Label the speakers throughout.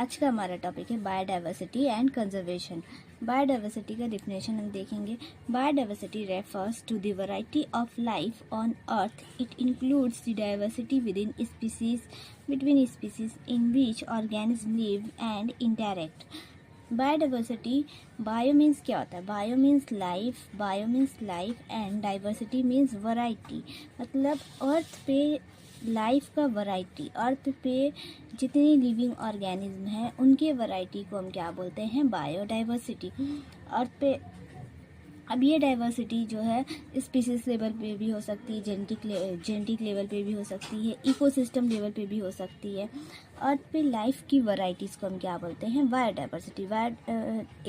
Speaker 1: आज का हमारा टॉपिक है बायोडाइवर्सिटी एंड कंजर्वेशन। बायोडाइवर्सिटी का डिफिनेशन हम देखेंगे। Biodiversity refers to the variety of life on earth. It includes the diversity within species, between species, in which organism live and interact. Biodiversity, bio means क्या होता है? Bio means life and diversity means variety. मतलब earth पे life का variety, अर्थ पे जितनी living organism है उनके वैरायटी को हम क्या बोलते हैं? बायोडाइवर्सिटी। अर्थ पे अब ये डाइवर्सिटी जो है स्पीसीज लेवल पे भी हो सकती है, जेनेटिक लेवल पे भी हो सकती है, इकोसिस्टम लेवल पे भी हो सकती है। अर्थ पे लाइफ की वैरायटीज़ को हम क्या बोलते हैं? बायोडाइवर्सिटी।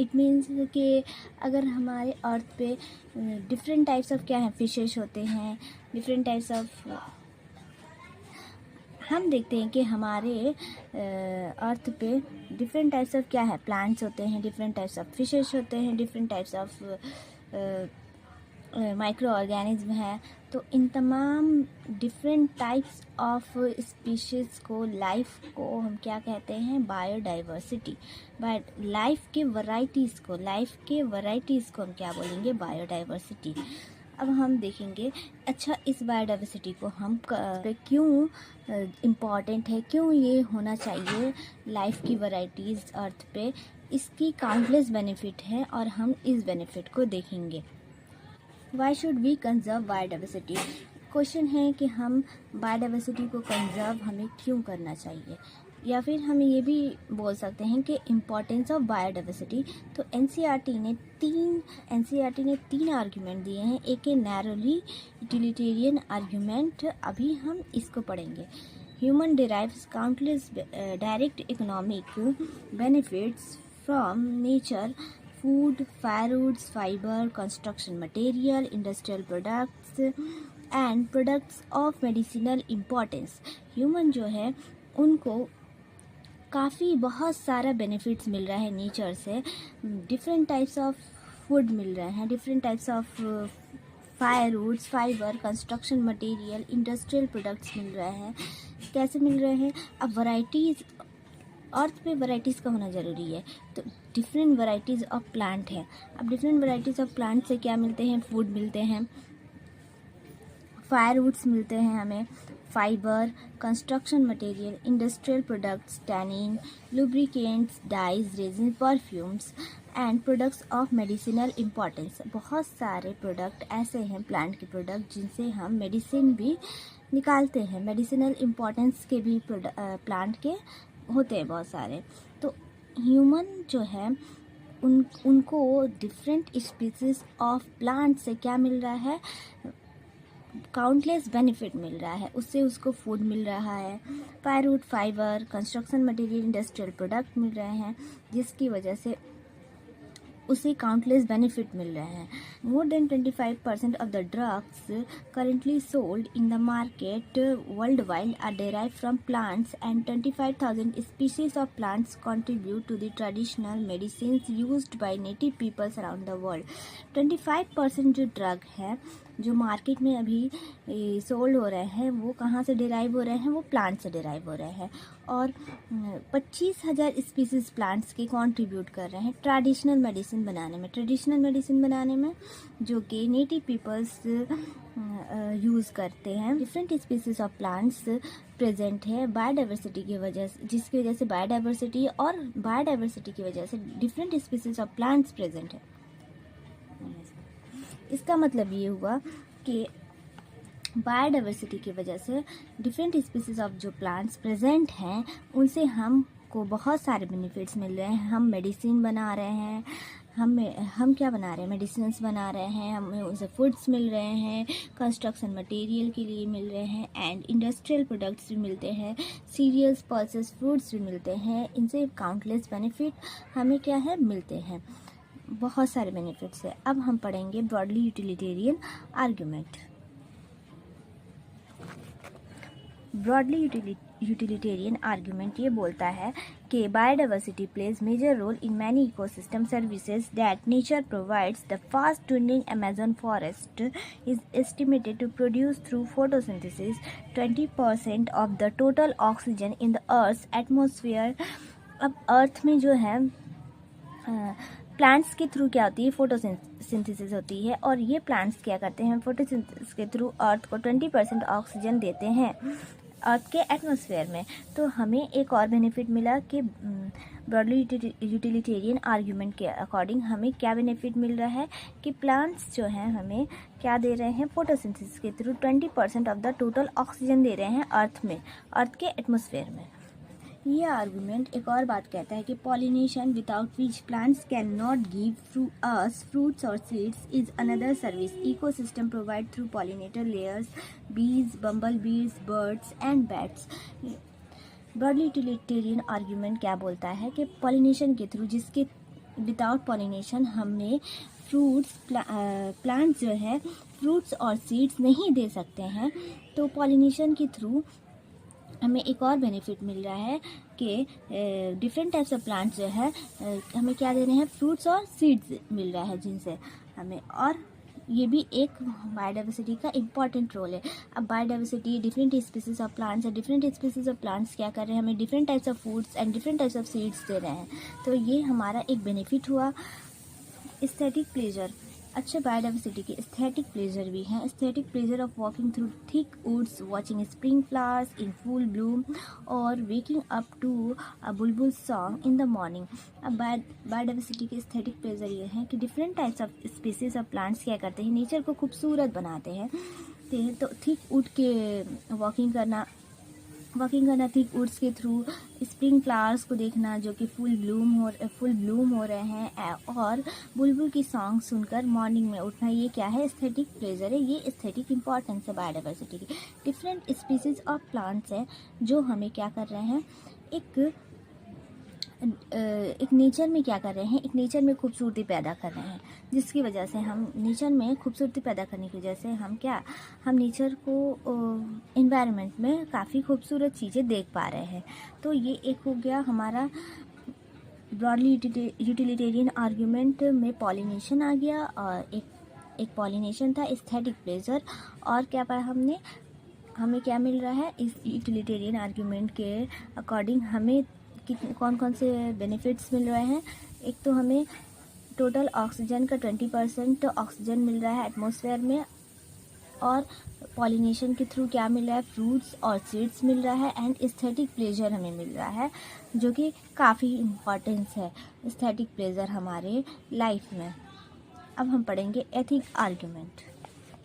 Speaker 1: इट मीन्स कि अगर हमारे अर्थ पे डिफरेंट टाइप्स ऑफ क्या है, फिशेस होते हैं, डिफरेंट टाइप्स ऑफ, हम देखते हैं कि हमारे अर्थ पे डिफरेंट टाइप्स ऑफ क्या है, प्लांट्स होते हैं, डिफरेंट टाइप्स ऑफ फिशेस होते हैं, different types of micro organism है। तो इन तमाम डिफरेंट टाइप्स ऑफ स्पीशीज़ को, लाइफ को हम क्या कहते हैं? बायोडाइवर्सिटी। लाइफ के वैराइटीज़ को हम क्या बोलेंगे? बायोडाइवर्सिटी। अब हम देखेंगे, अच्छा इस बायोडाइवर्सिटी को हम क्यों इम्पॉर्टेंट है, क्यों ये होना चाहिए लाइफ की वैराइटीज़ अर्थ पे। इसकी काउंटलेस बेनिफिट है और हम इस बेनिफिट को देखेंगे। Why should we conserve biodiversity? Question है कि हम बायोडाइवर्सिटी को कंजर्व हमें क्यों करना चाहिए, या फिर हम ये भी बोल सकते हैं कि इम्पॉर्टेंस ऑफ बायोडाइवर्सिटी। तो एनसीईआरटी ने तीन आर्ग्यूमेंट दिए हैं। एक है नैरोली यूटिलिटेरियन आर्ग्यूमेंट, अभी हम इसको पढ़ेंगे। Human derives countless direct economic benefits from nature, food, firewood, fiber, construction material, industrial products and products of medicinal importance। Human जो है उनको काफ़ी बहुत सारा बेनिफिट्स मिल रहा है नेचर से। डिफरेंट टाइप्स ऑफ फूड मिल रहे हैं, different types of firewoods, fibre, construction material, industrial products मिल रहे हैं। कैसे मिल रहे हैं? अब वैराइटीज़, अर्थ पे वैराइटीज़ का होना ज़रूरी है, तो डिफरेंट वैराइटीज़ ऑफ प्लांट है। अब डिफरेंट वैराइटीज़ ऑफ प्लांट से क्या मिलते हैं? फूड मिलते हैं, फायरवुड्स मिलते हैं हमें, fibre, construction material, industrial products, tannin, lubricants, dyes, resin, perfumes and products of medicinal importance. बहुत सारे प्रोडक्ट ऐसे हैं, प्लांट के प्रोडक्ट, जिनसे हम मेडिसिन भी निकालते हैं। मेडिसिनल इम्पॉर्टेंस के भी प्लांट के होते हैं बहुत सारे। तो ह्यूमन जो है उनको डिफरेंट स्पीसीज ऑफ प्लांट से क्या मिल रहा है? काउंटलेस बेनिफिट मिल रहा है, उससे उसको फूड मिल रहा है, firewood, fibre, construction material, industrial product मिल रहे हैं, जिसकी वजह से उसे काउंटलेस बेनिफिट मिल रहे हैं। More than 25% of the drugs currently sold in the market worldwide are derived from plants, and 25,000 species of plants contribute to the traditional medicines used by native peoples around the world। 25% जो drug है जो market में अभी sold हो रहे हैं, वो कहाँ से डिराइव हो रहे हैं? वो प्लांट से डिराइव हो रहे हैं। और 25,000 स्पीसीज प्लांट्स के कंट्रीब्यूट कर रहे हैं ट्रेडिशनल मेडिसिन बनाने में, जो कि नेटिव पीपल्स यूज़ करते हैं। Different species of plants present है बायोडाइवर्सिटी की वजह से, जिसकी वजह से बायोडाइवर्सिटी की वजह से different species of plants present है। इसका मतलब ये हुआ कि बायोडाइवर्सिटी की वजह से डिफरेंट स्पीसीज ऑफ जो प्लांट्स प्रेजेंट हैं उनसे हमको बहुत सारे बेनिफिट्स मिल रहे हैं। हम मेडिसिन बना रहे हैं, हम क्या बना रहे हैं? मेडिसिन्स बना रहे हैं, हमें उनसे फूड्स मिल रहे हैं, कंस्ट्रक्शन मटेरियल के लिए मिल रहे हैं, एंड इंडस्ट्रियल प्रोडक्ट्स भी मिलते हैं, सीरियल्स, पल्सेस, फ्रूट्स भी मिलते हैं। इनसे काउंटलेस बेनिफिट हमें क्या है? मिलते हैं, बहुत सारे बेनिफिट्स है। अब हम पढ़ेंगे broadly utilitarian argument. Broadly utilitarian argument ये बोलता है कि biodiversity plays major role in many ecosystem services that nature provides. The fast dwindling Amazon forest is estimated to produce through photosynthesis 20% of the total oxygen in the Earth's atmosphere अब अर्थ में जो है plants के through क्या होती है, photosynthesis होती है, और ये प्लांट्स क्या करते हैं, फोटोसिंथेसिस के थ्रू अर्थ को 20% ऑक्सीजन देते हैं अर्थ के एटमॉस्फेयर में। तो हमें एक और बेनिफिट मिला कि ब्रॉडली यूटिलिटेरियन आर्ग्यूमेंट के अकॉर्डिंग हमें क्या बेनिफिट मिल रहा है कि प्लांट्स जो हैं हमें क्या दे रहे हैं, फोटोसिंथेसिस के through 20% of the total oxygen दे रहे हैं अर्थ में, अर्थ के एटमॉस्फेयर में। ये आर्गुमेंट एक और बात कहता है कि pollination without which plants can not give through us fruits और seeds is another service ecosystem provide through pollinator layers, bees, bumble bees, birds and bats. Broadly utilitarian argument क्या बोलता है कि पॉलिनेशन के थ्रू, जिसके विदाउट पॉलिनेशन हमें fruits plants जो है फ्रूट्स और सीड्स नहीं दे सकते हैं, तो पॉलिनेशन के थ्रू हमें एक और बेनिफिट मिल रहा है कि डिफरेंट टाइप्स ऑफ प्लांट्स जो है हमें क्या दे रहे हैं, फ्रूट्स और सीड्स मिल रहा है जिनसे हमें, और ये भी एक बायोडाइवर्सिटी का इम्पॉर्टेंट रोल है। अब biodiversity different species of plants है, डिफरेंट स्पीसीज ऑफ प्लांट्स क्या कर रहे हैं, हमें different types of foods and different types of seeds दे रहे हैं, तो ये हमारा एक बेनिफिट हुआ। एस्थेटिक प्लेजर, अच्छे बायोडाइवर्सिटी के एस्थेटिक प्लेजर भी हैं। Aesthetic pleasure of walking through thick woods, watching spring flowers in full bloom और waking up to a bulbul song in the morning. अब बायोडाइवर्सिटी के एस्थेटिक प्लेजर ये हैं कि different types of species of plants क्या करते हैं, नेचर को खूबसूरत बनाते हैं। तो थिक वुड के वॉकिंग करना थिक वुड्स के थ्रू, स्प्रिंग फ्लावर्स को देखना जो कि फुल ब्लूम हो रहे हैं, और बुलबुल की सॉन्ग सुनकर मॉर्निंग में उठना, ये क्या है, एस्थेटिक प्लेजर है। ये एस्थेटिक इंपॉर्टेंस है बायोडाइवर्सिटी की। डिफरेंट स्पीसीज ऑफ प्लांट्स हैं जो हमें क्या कर रहे हैं, एक नेचर में क्या कर रहे हैं, एक नेचर में खूबसूरती पैदा कर रहे हैं, जिसकी वजह से हम नेचर में खूबसूरती पैदा करने की वजह से हम नेचर को एनवायरनमेंट में काफ़ी खूबसूरत चीज़ें देख पा रहे हैं। तो ये एक हो गया हमारा ब्रॉडली यूटिलिटेरियन आर्ग्यूमेंट में पॉलिनेशन आ गया, और एक पॉलिनेशन था, एस्थेटिक प्लेजर, और क्या पाया हमें क्या मिल रहा है इस यूटिलिटेरियन आर्ग्यूमेंट के अकॉर्डिंग, हमें कौन कौन से बेनिफिट्स मिल रहे हैं। एक तो हमें टोटल ऑक्सीजन का 20% ऑक्सीजन मिल रहा है एटमॉस्फेयर में, और पॉलिनेशन के थ्रू क्या मिल रहा है, फ्रूट्स और सीड्स मिल रहा है, एंड एस्थेटिक प्लेजर हमें मिल रहा है, जो कि काफ़ी इम्पॉर्टेंस है एस्थेटिक प्लेजर हमारे लाइफ में। अब हम पढ़ेंगे ethic argument.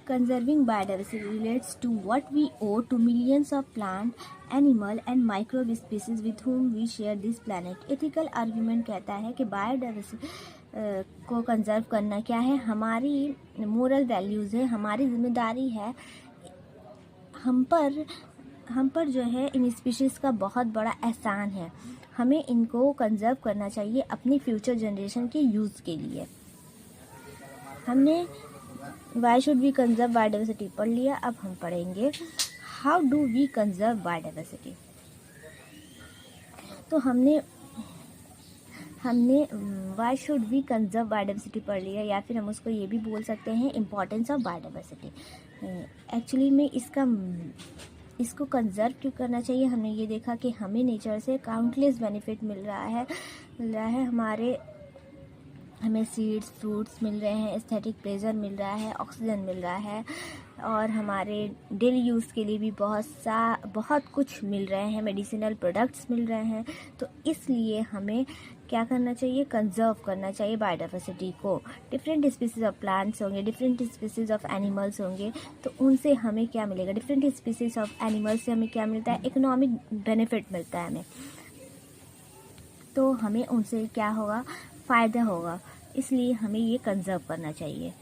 Speaker 1: Conserving biodiversity relates to what we owe to millions of plant, animal and microbe species with whom we share this planet. Ethical argument कहता है कि बायोडाइवर्सिटी को कंजर्व करना क्या है, हमारी मोरल वैल्यूज़ है, हमारी जिम्मेदारी है। हम पर जो है इन स्पीशीज़ का बहुत बड़ा एहसान है, हमें इनको कंजर्व करना चाहिए अपनी फ्यूचर जनरेशन के यूज़ के लिए। हमने why should we conserve biodiversity पढ़ लिया। अब हम पढ़ेंगे how do we conserve biodiversity. तो हमने why should we conserve biodiversity पढ़ लिया, या फिर हम उसको ये भी बोल सकते हैं इम्पॉर्टेंस ऑफ बायोडाइवर्सिटी। एक्चुअली में इसको कंजर्व क्यों करना चाहिए, हमने ये देखा कि हमें नेचर से काउंटलेस बेनिफिट मिल रहा है। हमें सीड्स, फ्रूट्स मिल रहे हैं, एस्थेटिक प्लेजर मिल रहा है, ऑक्सीजन मिल रहा है, और हमारे डेली यूज़ के लिए भी बहुत कुछ मिल रहे हैं, मेडिसिनल प्रोडक्ट्स मिल रहे हैं। तो इसलिए हमें क्या करना चाहिए, कंजर्व करना चाहिए बायोडाइवर्सिटी को। डिफरेंट स्पीसीज ऑफ प्लांट्स होंगे, डिफरेंट स्पीसीज ऑफ एनिमल्स होंगे, तो उनसे हमें क्या मिलेगा, डिफरेंट स्पीसीज ऑफ एनिमल्स से हमें क्या मिलता है, इकोनॉमिक बेनिफिट मिलता है हमें, तो हमें उनसे क्या होगा, फ़ायदा होगा, इसलिए हमें ये कंजर्व करना चाहिए।